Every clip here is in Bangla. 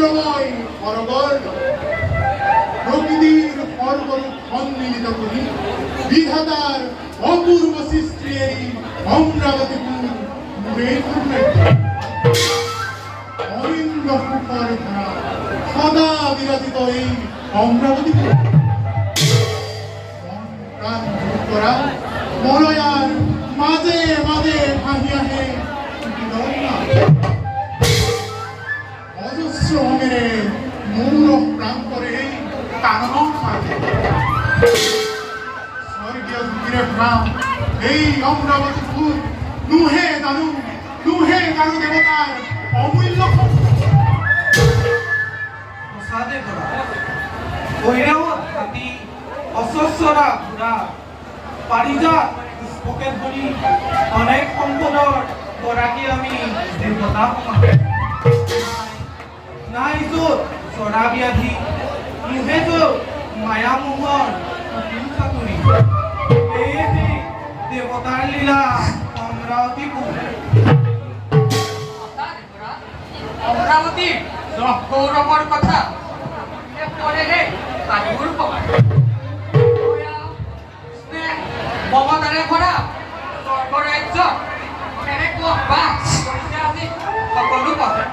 চন্দ্রময় অরগর প্রকৃতির পর্বত সম্মিলিত করি বিধাতার অপূর্ব সৃষ্টি এই অমরাবতীপুর অরিন্দ সুখর ধারা সদা বিরাজিত এই অমরাবতীপুর করা মলয়ার মাঝে মাঝে ভাহিয়া হে অজস্র মেরে মূল প্রান্তরে এই কানন মাঝে স্বর্গীয় দুঃখের প্রাণ এই অমরাবতীপুর নুহে জানু দেবতার অমূল্য প্রসাদে করা কৈরাও হাতি অসস্যরা ঘোড়া পারিজাত পুষ্পকে ধৰি অনেক সম্পদৰ গৰাকী আমি দেৱতা নাই য'ত চৰা ব্যাধি নোহে য'ত মায়া মোহৰ চাতুৰি এই দেৱতাৰ লীলা অমৰাৱতীপুৰ অমরাবতীর গৌরবর কথা পরে হে কাজুর পকার মমতারে ভরা স্বর্গরাজ্য কেনেকুৱা বাস কৰিছে আজি সকলো পথে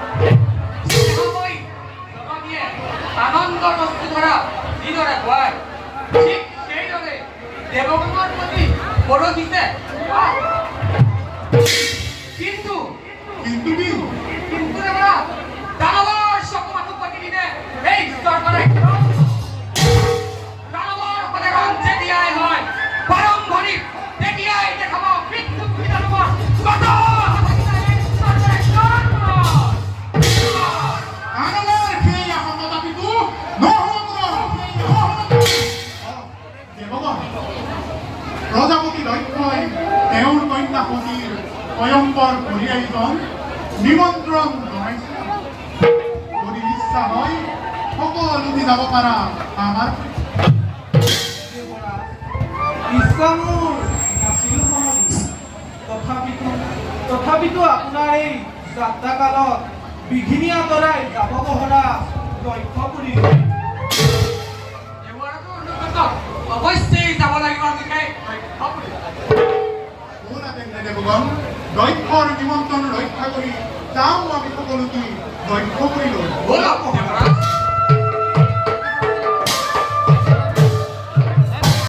আনন্দৰ বস্তু ধৰা যিদৰে খুৱায় ঠিক সেইদৰে দেৱগণৰ প্ৰতি পৰহিছে কিন্তু দেৱৰা দানৱৰ চকু মাথো প্ৰতিদিনে এই স্বৰ্গৰাজ্য দানৱৰ সদায় ৰঞ্জে দিয়াই হয় বাৰম্ভণি তেতিয়াই দেখাব বিদ্যুৎ দানৱৰ কত প্ৰজাপতি লক্ষ্যই তেওঁৰ কন্যাসতীৰ স্বয়ম্বৰ কঢ়িয়াইজন নিমন্ত্ৰণ জনাইছে যদি ইচ্ছা হয় সকলোতে যাব পাৰা আমাৰ ইচ্ছা মোৰ নাছিল তথাপিতো আপোনাৰ এই যাত্ৰা কালত বিঘিনি আঁতৰাই যাব বহৰা লক্ষ্য কৰিলো অৱশ্যেই যাব লাগিব দেৱগণ লক্ষ্যৰ নিমন্ত্ৰণ ৰক্ষা কৰি যাওঁ আমি সকলোকে লক্ষ্য কৰিলো